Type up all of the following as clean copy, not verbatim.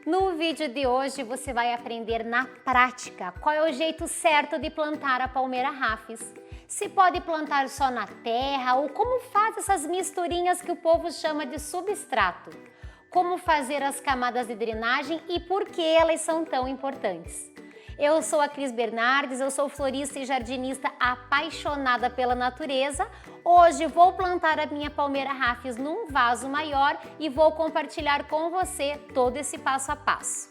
No vídeo de hoje você vai aprender na prática qual é o jeito certo de plantar a palmeira rafis. Se pode plantar só na terra ou como faz essas misturinhas que o povo chama de substrato. Como fazer as camadas de drenagem e por que elas são tão importantes. Eu sou a Cris Bernardes, eu sou florista e jardinista apaixonada pela natureza. Hoje vou plantar a minha palmeira rafis num vaso maior e vou compartilhar com você todo esse passo a passo.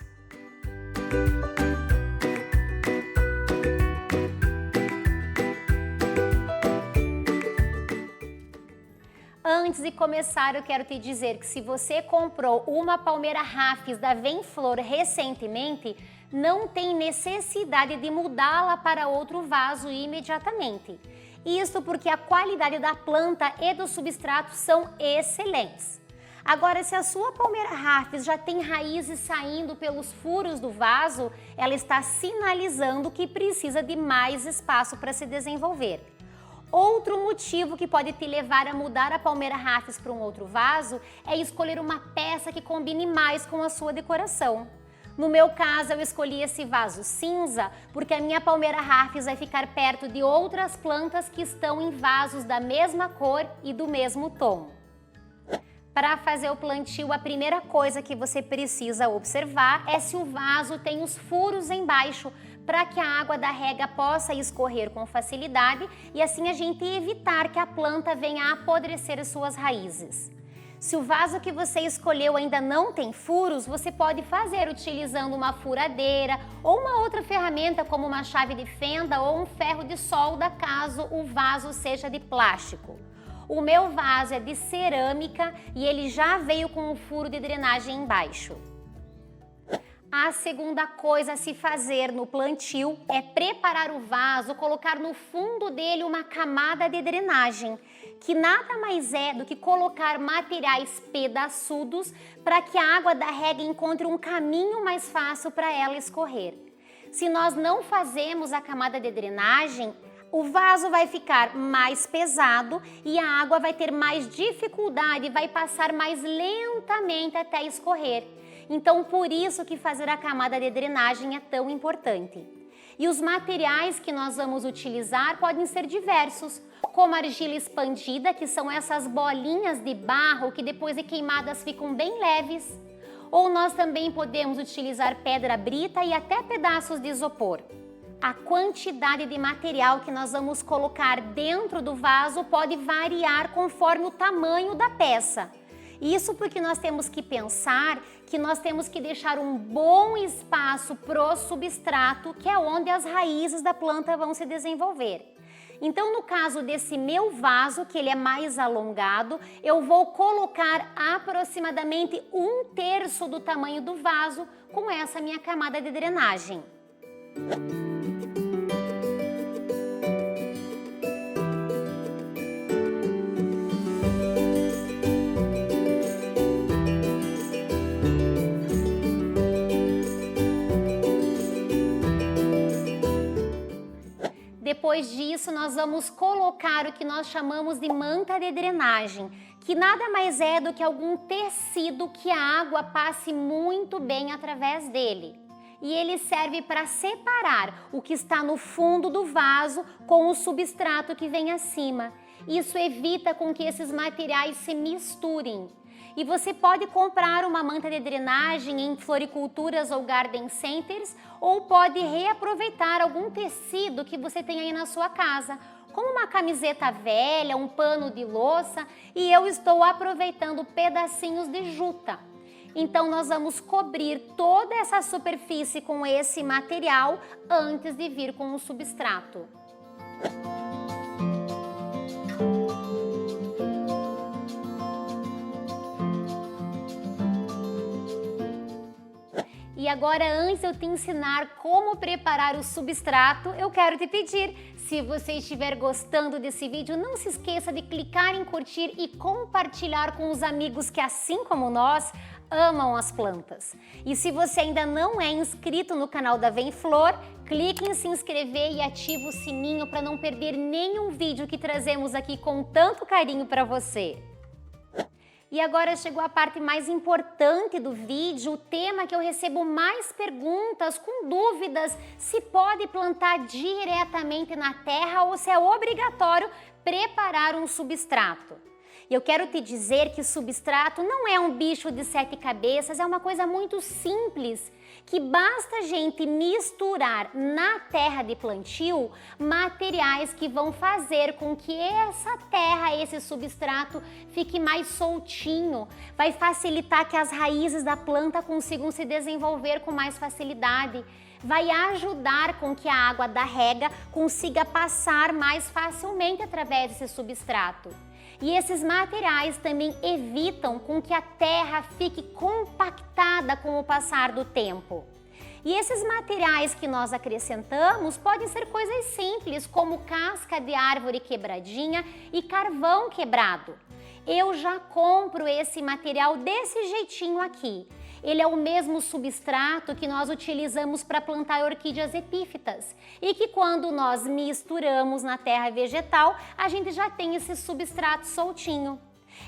Antes de começar, eu quero te dizer que se você comprou uma palmeira rafis da Vem-Flor recentemente, não tem necessidade de mudá-la para outro vaso imediatamente. Isso porque a qualidade da planta e do substrato são excelentes. Agora, se a sua palmeira rafis já tem raízes saindo pelos furos do vaso, ela está sinalizando que precisa de mais espaço para se desenvolver. Outro motivo que pode te levar a mudar a palmeira rafis para um outro vaso é escolher uma peça que combine mais com a sua decoração. No meu caso, eu escolhi esse vaso cinza porque a minha palmeira rafis vai ficar perto de outras plantas que estão em vasos da mesma cor e do mesmo tom. Para fazer o plantio, a primeira coisa que você precisa observar é se o vaso tem os furos embaixo, para que a água da rega possa escorrer com facilidade e assim a gente evitar que a planta venha a apodrecer as suas raízes. Se o vaso que você escolheu ainda não tem furos, você pode fazer utilizando uma furadeira ou uma outra ferramenta como uma chave de fenda ou um ferro de solda caso o vaso seja de plástico. O meu vaso é de cerâmica e ele já veio com um furo de drenagem embaixo. A segunda coisa a se fazer no plantio é preparar o vaso, colocar no fundo dele uma camada de drenagem, que nada mais é do que colocar materiais pedaçudos para que a água da rega encontre um caminho mais fácil para ela escorrer. Se nós não fazemos a camada de drenagem, o vaso vai ficar mais pesado e a água vai ter mais dificuldade, vai passar mais lentamente até escorrer. Então, por isso que fazer a camada de drenagem é tão importante. E os materiais que nós vamos utilizar podem ser diversos, como argila expandida, que são essas bolinhas de barro que depois de queimadas ficam bem leves. Ou nós também podemos utilizar pedra brita e até pedaços de isopor. A quantidade de material que nós vamos colocar dentro do vaso pode variar conforme o tamanho da peça. Isso porque nós temos que pensar que nós temos que deixar um bom espaço pro substrato, que é onde as raízes da planta vão se desenvolver. Então, no caso desse meu vaso, que ele é mais alongado, eu vou colocar aproximadamente 1/3 do tamanho do vaso com essa minha camada de drenagem. Depois disso, nós vamos colocar o que nós chamamos de manta de drenagem, que nada mais é do que algum tecido que a água passe muito bem através dele. E ele serve para separar o que está no fundo do vaso com o substrato que vem acima. Isso evita com que esses materiais se misturem. E você pode comprar uma manta de drenagem em floriculturas ou garden centers ou pode reaproveitar algum tecido que você tem aí na sua casa, como uma camiseta velha, um pano de louça, e eu estou aproveitando pedacinhos de juta. Então nós vamos cobrir toda essa superfície com esse material antes de vir com o substrato. E agora, antes de eu te ensinar como preparar o substrato, eu quero te pedir, se você estiver gostando desse vídeo, não se esqueça de clicar em curtir e compartilhar com os amigos que, assim como nós, amam as plantas. E se você ainda não é inscrito no canal da Vem-Flor, clique em se inscrever e ative o sininho para não perder nenhum vídeo que trazemos aqui com tanto carinho para você. E agora chegou a parte mais importante do vídeo, o tema que eu recebo mais perguntas, com dúvidas, se pode plantar diretamente na terra ou se é obrigatório preparar um substrato. E eu quero te dizer que substrato não é um bicho de 7 cabeças, é uma coisa muito simples, que basta a gente misturar na terra de plantio materiais que vão fazer com que essa terra, esse substrato, fique mais soltinho, vai facilitar que as raízes da planta consigam se desenvolver com mais facilidade, vai ajudar com que a água da rega consiga passar mais facilmente através desse substrato. E esses materiais também evitam com que a terra fique compactada com o passar do tempo. E esses materiais que nós acrescentamos podem ser coisas simples, como casca de árvore quebradinha e carvão quebrado. Eu já compro esse material desse jeitinho aqui. Ele é o mesmo substrato que nós utilizamos para plantar orquídeas epífitas e que quando nós misturamos na terra vegetal, a gente já tem esse substrato soltinho.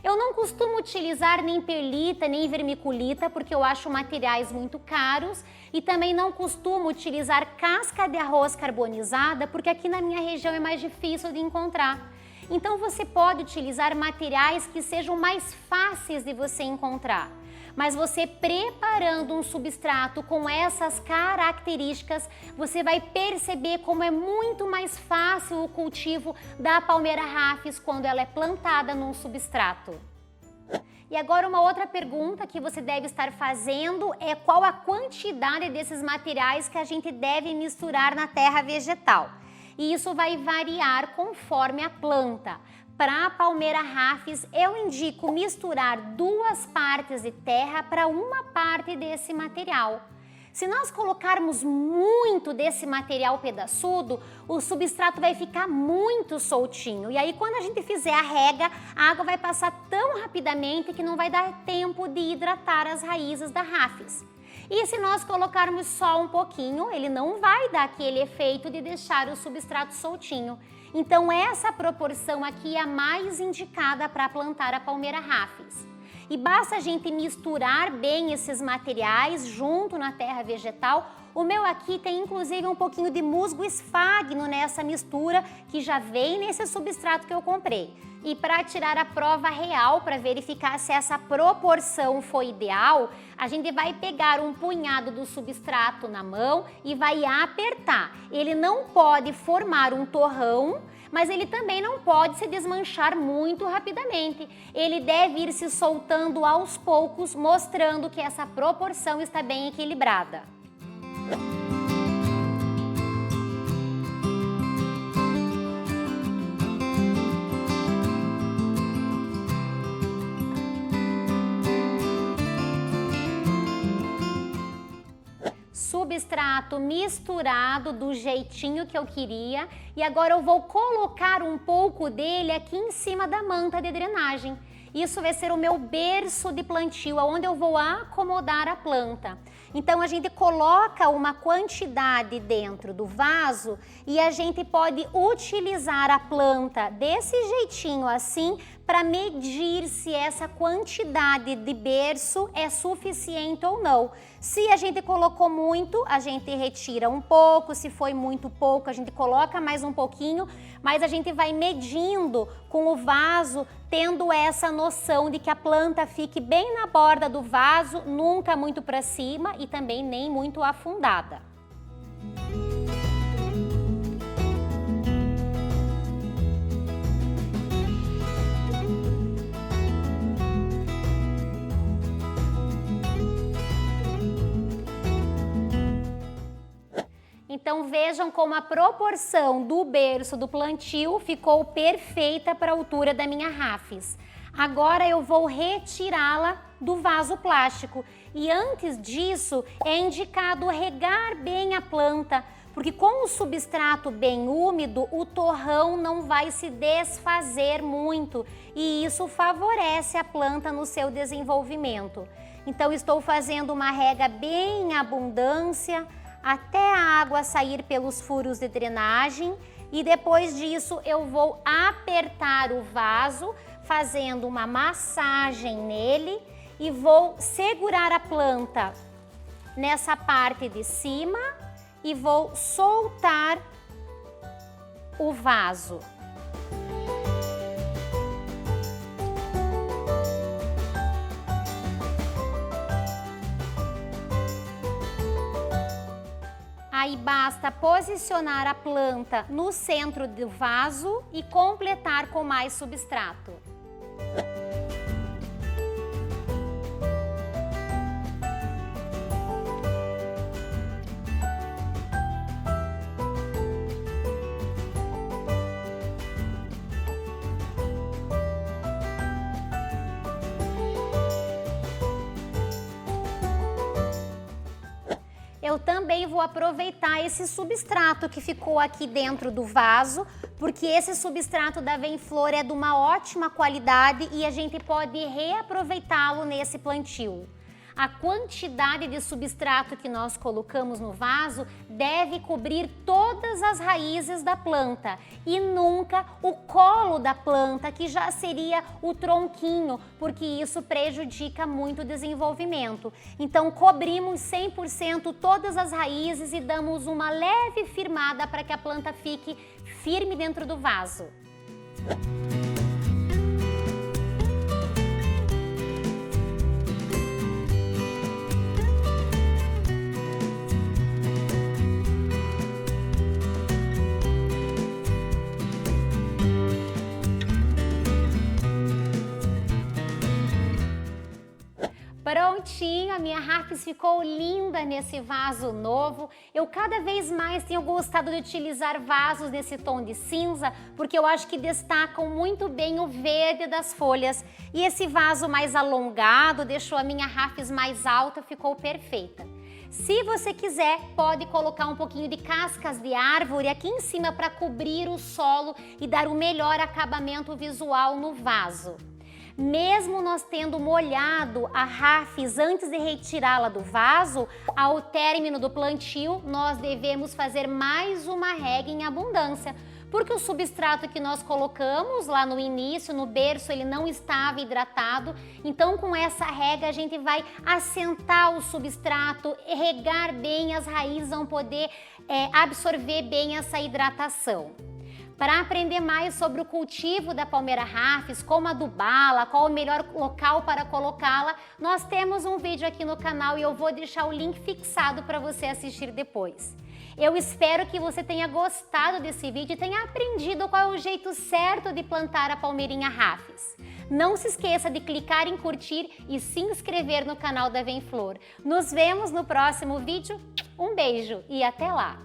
Eu não costumo utilizar nem perlita nem vermiculita porque eu acho materiais muito caros e também não costumo utilizar casca de arroz carbonizada porque aqui na minha região é mais difícil de encontrar. Então você pode utilizar materiais que sejam mais fáceis de você encontrar. Mas você preparando um substrato com essas características, você vai perceber como é muito mais fácil o cultivo da palmeira rafis quando ela é plantada num substrato. E agora uma outra pergunta que você deve estar fazendo é qual a quantidade desses materiais que a gente deve misturar na terra vegetal. E isso vai variar conforme a planta. Para a palmeira rafis, eu indico misturar 2 partes de terra para 1 parte desse material. Se nós colocarmos muito desse material pedaçudo, o substrato vai ficar muito soltinho. E aí, quando a gente fizer a rega, a água vai passar tão rapidamente que não vai dar tempo de hidratar as raízes da rafis. E se nós colocarmos só um pouquinho, ele não vai dar aquele efeito de deixar o substrato soltinho. Então essa proporção aqui é a mais indicada para plantar a palmeira rafis. E basta a gente misturar bem esses materiais junto na terra vegetal. O meu aqui tem inclusive um pouquinho de musgo esfagno nessa mistura que já vem nesse substrato que eu comprei. E para tirar a prova real, para verificar se essa proporção foi ideal, a gente vai pegar um punhado do substrato na mão e vai apertar. Ele não pode formar um torrão, mas ele também não pode se desmanchar muito rapidamente. Ele deve ir se soltando aos poucos, mostrando que essa proporção está bem equilibrada. Substrato misturado do jeitinho que eu queria e agora eu vou colocar um pouco dele aqui em cima da manta de drenagem. Isso vai ser o meu berço de plantio, onde eu vou acomodar a planta. Então a gente coloca uma quantidade dentro do vaso e a gente pode utilizar a planta desse jeitinho assim para medir se essa quantidade de berço é suficiente ou não. Se a gente colocou muito, a gente retira um pouco, se foi muito pouco, a gente coloca mais um pouquinho, mas a gente vai medindo com o vaso, tendo essa noção de que a planta fique bem na borda do vaso, nunca muito para cima e também nem muito afundada. Então vejam como a proporção do berço do plantio ficou perfeita para a altura da minha rafis. Agora eu vou retirá-la do vaso plástico e antes disso é indicado regar bem a planta, porque com o substrato bem úmido o torrão não vai se desfazer muito e isso favorece a planta no seu desenvolvimento. Então estou fazendo uma rega bem em abundância, até a água sair pelos furos de drenagem e depois disso eu vou apertar o vaso, fazendo uma massagem nele e vou segurar a planta nessa parte de cima e vou soltar o vaso. Aí basta posicionar a planta no centro do vaso e completar com mais substrato. Eu também vou aproveitar esse substrato que ficou aqui dentro do vaso, porque esse substrato da Vem-Flor é de uma ótima qualidade e a gente pode reaproveitá-lo nesse plantio. A quantidade de substrato que nós colocamos no vaso deve cobrir todas as raízes da planta e nunca o colo da planta, que já seria o tronquinho, porque isso prejudica muito o desenvolvimento. Então cobrimos 100% todas as raízes e damos uma leve firmada para que a planta fique firme dentro do vaso. Prontinho, a minha Rafis ficou linda nesse vaso novo. Eu cada vez mais tenho gostado de utilizar vasos nesse tom de cinza, porque eu acho que destacam muito bem o verde das folhas. E esse vaso mais alongado deixou a minha Rafis mais alta, ficou perfeita. Se você quiser, pode colocar um pouquinho de cascas de árvore aqui em cima para cobrir o solo e dar o melhor acabamento visual no vaso. Mesmo nós tendo molhado a Rafis antes de retirá-la do vaso, ao término do plantio, nós devemos fazer mais uma rega em abundância, porque o substrato que nós colocamos lá no início, no berço, ele não estava hidratado. Então, com essa rega, a gente vai assentar o substrato, regar bem, as raízes vão poder absorver bem essa hidratação. Para aprender mais sobre o cultivo da palmeira Rafis, como adubá-la, qual o melhor local para colocá-la, nós temos um vídeo aqui no canal e eu vou deixar o link fixado para você assistir depois. Eu espero que você tenha gostado desse vídeo e tenha aprendido qual é o jeito certo de plantar a palmeirinha Rafis. Não se esqueça de clicar em curtir e se inscrever no canal da Vem-Flor. Nos vemos no próximo vídeo. Um beijo e até lá!